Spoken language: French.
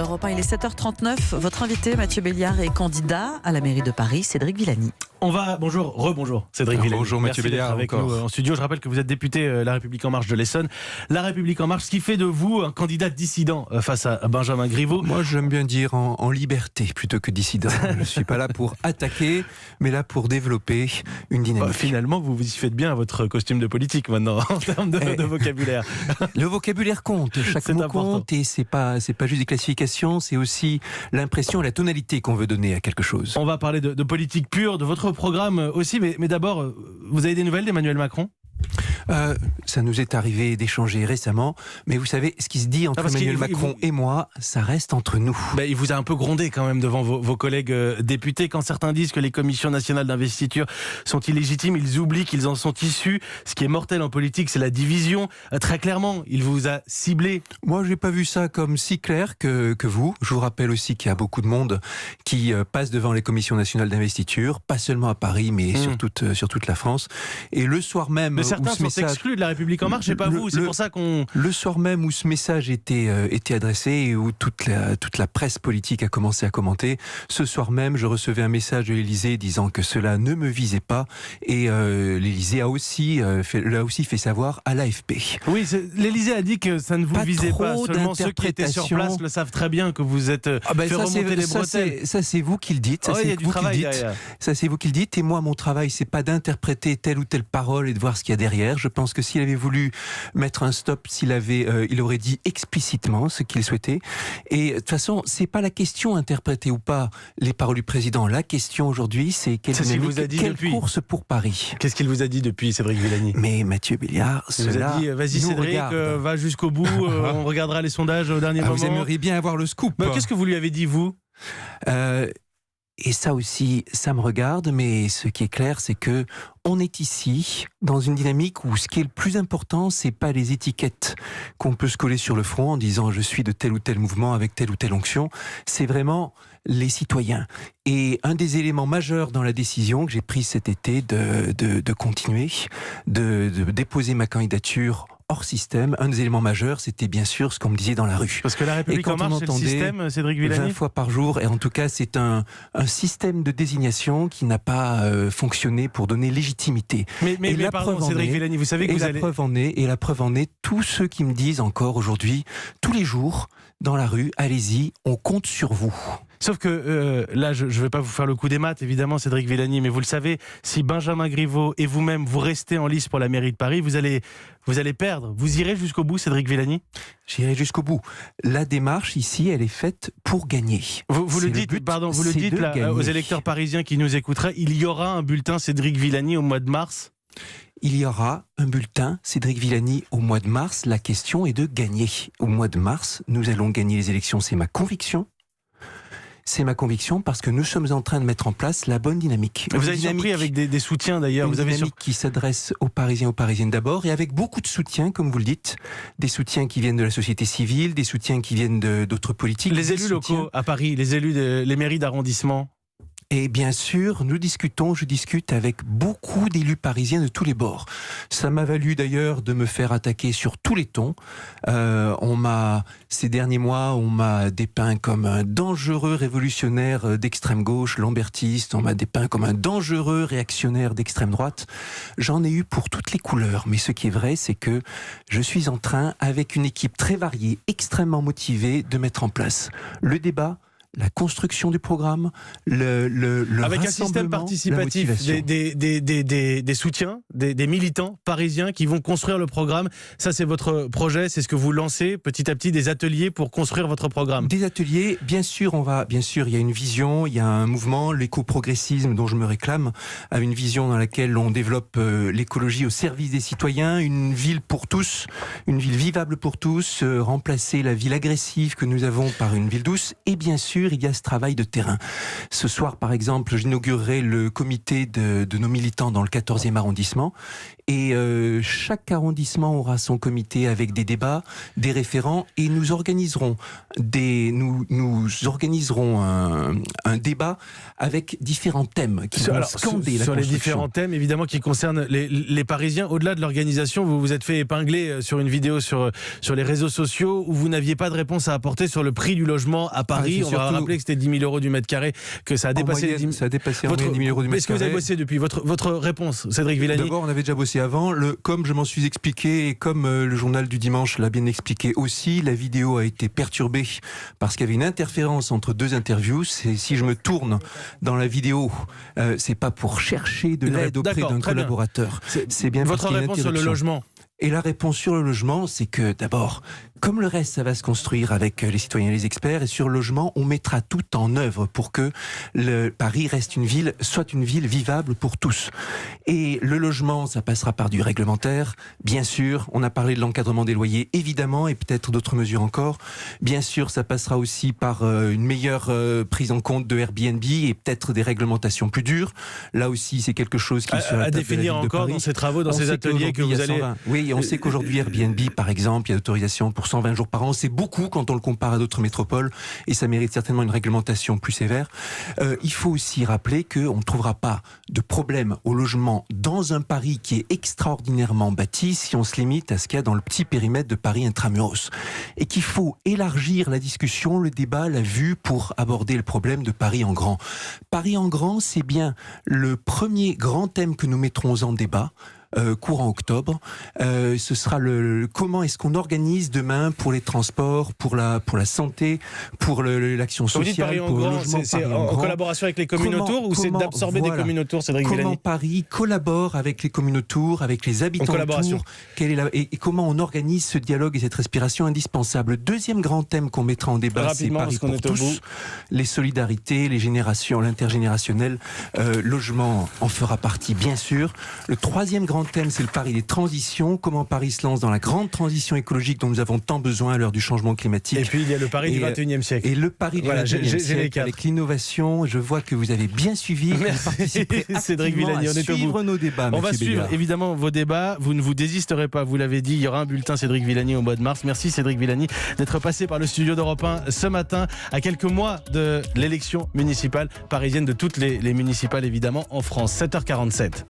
Europe 1, il est 7h39. Votre invité, Mathieu Béliard, est candidat à la mairie de Paris, Cédric Villani. Bonjour Cédric Villani. Bonjour Mathieu Béliard avec nous en studio. Je rappelle que vous êtes député La République En Marche de l'Essonne. La République En Marche, ce qui fait de vous un candidat dissident face à Benjamin Griveaux. Moi j'aime bien dire en liberté plutôt que dissident. Je ne suis pas là pour attaquer, mais là pour développer une dynamique. Finalement, vous y faites bien à votre costume de politique maintenant, en termes de vocabulaire. Le vocabulaire compte, chaque mot compte, et c'est pas juste des classifications, c'est aussi l'impression et la tonalité qu'on veut donner à quelque chose. On va parler de politique pure, de votre programme aussi, mais d'abord, vous avez des nouvelles d'Emmanuel Macron ? Ça nous est arrivé d'échanger récemment, mais vous savez, ce qui se dit entre Emmanuel Macron et moi, ça reste entre nous. Il vous a un peu grondé quand même devant vos collègues députés. Quand certains disent que les commissions nationales d'investiture sont illégitimes, ils oublient qu'ils en sont issus. Ce qui est mortel en politique, c'est la division. Très clairement, il vous a ciblé. Moi, j'ai pas vu ça comme si clair que vous. Je vous rappelle aussi qu'il y a beaucoup de monde qui passe devant les commissions nationales d'investiture, pas seulement à Paris, mais sur toute la France. Et le soir même... Certains sont exclus de La République En Marche, et pas vous. C'est pour ça qu'on... Le soir même où ce message était adressé et où toute la presse politique a commencé à commenter, ce soir même, je recevais un message de l'Élysée disant que cela ne me visait pas. Et l'Élysée l'a aussi fait savoir à l'AFP. Oui, l'Élysée a dit que ça ne vous visait pas. Seulement ceux qui étaient sur place le savent très bien que vous êtes fait remonter les bretelles. Ça, c'est vous qui le dites. Il y a du travail derrière. Ça, c'est vous qui le dites. Et moi, mon travail, c'est pas d'interpréter telle ou telle parole et de voir ce qu'il y a derrière. Je pense que s'il avait voulu mettre un stop, il aurait dit explicitement ce qu'il souhaitait. Et de toute façon, c'est pas la question interpréter ou pas les paroles du président. La question aujourd'hui, c'est quelle course pour Paris. Qu'est-ce qu'il vous a dit depuis, Cédric Villani ? Mais Mathieu Béliard, il vous a dit, vas-y Cédric, va jusqu'au bout, on regardera les sondages au dernier moment. Vous aimeriez bien avoir le scoop. Qu'est-ce que vous lui avez dit, vous ? Et ça aussi, ça me regarde, mais ce qui est clair, c'est que on est ici dans une dynamique où ce qui est le plus important, c'est pas les étiquettes qu'on peut se coller sur le front en disant je suis de tel ou tel mouvement avec telle ou telle onction. C'est vraiment les citoyens. Et un des éléments majeurs dans la décision que j'ai prise cet été de continuer, de déposer ma candidature hors système, un des éléments majeurs, c'était bien sûr ce qu'on me disait dans la rue. Parce que La République En Marche, c'est le système, Cédric Villani ? 20 fois par jour, et en tout cas, c'est un système de désignation qui n'a pas fonctionné pour donner légitimité. Mais pardon, Cédric Villani, vous savez que la preuve en est, tous ceux qui me disent encore aujourd'hui, tous les jours, dans la rue, allez-y, on compte sur vous. Sauf que là, je ne vais pas vous faire le coup des maths, évidemment, Cédric Villani, mais vous le savez, si Benjamin Griveaux et vous-même, vous restez en lice pour la mairie de Paris, vous allez perdre. Vous irez jusqu'au bout, Cédric Villani ? J'irai jusqu'au bout. La démarche ici, elle est faite pour gagner. Vous le dites là, aux électeurs parisiens qui nous écouteraient, il y aura un bulletin Cédric Villani au mois de mars ? Il y aura un bulletin Cédric Villani au mois de mars. La question est de gagner. Au mois de mars, nous allons gagner les élections, c'est ma conviction. C'est ma conviction parce que nous sommes en train de mettre en place la bonne dynamique. Vous avez surpris avec des soutiens d'ailleurs. Une dynamique qui s'adresse aux Parisiens, aux Parisiennes d'abord, et avec beaucoup de soutiens, comme vous le dites, des soutiens qui viennent de la société civile, des soutiens qui viennent d'autres politiques. Les élus locaux à Paris, les mairies d'arrondissement. Et bien sûr, je discute avec beaucoup d'élus parisiens de tous les bords. Ça m'a valu d'ailleurs de me faire attaquer sur tous les tons. Ces derniers mois, on m'a dépeint comme un dangereux révolutionnaire d'extrême gauche, lambertiste. On m'a dépeint comme un dangereux réactionnaire d'extrême droite. J'en ai eu pour toutes les couleurs. Mais ce qui est vrai, c'est que je suis en train, avec une équipe très variée, extrêmement motivée, de mettre en place le débat, la construction du programme, le avec un système participatif, des soutiens, des militants parisiens qui vont construire le programme. Ça, c'est votre projet, c'est ce que vous lancez petit à petit, des ateliers pour construire votre programme. Des ateliers, bien sûr, il y a une vision, il y a un mouvement, l'éco-progressisme dont je me réclame, a une vision dans laquelle on développe l'écologie au service des citoyens, une ville pour tous, une ville vivable pour tous, remplacer la ville agressive que nous avons par une ville douce, et bien sûr sûr, il y a ce travail de terrain. Ce soir, par exemple, j'inaugurerai le comité de nos militants dans le 14e arrondissement. Et chaque arrondissement aura son comité avec des débats, des référents, et nous organiserons un débat avec différents thèmes qui vont scander la sur construction. les différents thèmes, évidemment, qui concernent les Parisiens. Au-delà de l'organisation, vous vous êtes fait épingler sur une vidéo sur les réseaux sociaux où vous n'aviez pas de réponse à apporter sur le prix du logement à Paris. On va rappeler que c'était 10 000 euros du mètre carré, que ça a dépassé les 10 000. Ça a dépassé en 10 000 euros du mètre carré. Est-ce que vous avez bossé depuis votre réponse, Cédric Villani? D'abord, on avait déjà bossé avant. Comme je m'en suis expliqué et comme le journal du dimanche l'a bien expliqué aussi, la vidéo a été perturbée parce qu'il y avait une interférence entre deux interviews. Si je me tourne dans la vidéo, c'est pas pour chercher de l'aide auprès d'un collaborateur. C'est bien votre réponse sur le logement. Et la réponse sur le logement, c'est que d'abord, comme le reste, ça va se construire avec les citoyens et les experts, et sur le logement, on mettra tout en œuvre pour que Paris soit une ville vivable pour tous. Et le logement, ça passera par du réglementaire, bien sûr. On a parlé de l'encadrement des loyers, évidemment, et peut-être d'autres mesures encore. Bien sûr, ça passera aussi par une meilleure prise en compte de Airbnb et peut-être des réglementations plus dures. Là aussi, c'est quelque chose qui sera à définir encore dans ces travaux, dans ces ateliers que vous allez... Oui, on sait qu'aujourd'hui, Airbnb, par exemple, il y a l'autorisation pour 120 jours par an. C'est beaucoup quand on le compare à d'autres métropoles et ça mérite certainement une réglementation plus sévère. Il faut aussi rappeler qu'on ne trouvera pas de problème au logement dans un Paris qui est extraordinairement bâti si on se limite à ce qu'il y a dans le petit périmètre de Paris intramuros. Et qu'il faut élargir la discussion, le débat, la vue pour aborder le problème de Paris en grand. Paris en grand, c'est bien le premier grand thème que nous mettrons en débat. Courant octobre, ce sera comment est-ce qu'on organise demain pour les transports, pour la santé, pour l'action sociale, pour le logement. C'est en collaboration avec les communes autour ou c'est d'absorber des communes autour, Cédric Villani? Comment Paris collabore avec les communes autour, avec les habitants autour, et comment on organise ce dialogue et cette respiration indispensable. Le deuxième grand thème qu'on mettra en débat, c'est Paris pour tous, les solidarités, les générations, l'intergénérationnel, logement en fera partie bien sûr. Le troisième grand thème, c'est le Paris des transitions. Comment Paris se lance dans la grande transition écologique dont nous avons tant besoin à l'heure du changement climatique. Et puis il y a le Paris du 21e siècle. Et le Paris du 21e siècle avec l'innovation. Je vois que vous avez bien suivi. Merci Cédric Villani. On est au bout. Nos débats. On va suivre évidemment vos débats. Vous ne vous désisterez pas. Vous l'avez dit, il y aura un bulletin Cédric Villani au mois de mars. Merci Cédric Villani d'être passé par le studio d'Europe 1 ce matin, à quelques mois de l'élection municipale parisienne, de toutes les municipales évidemment en France. 7h47.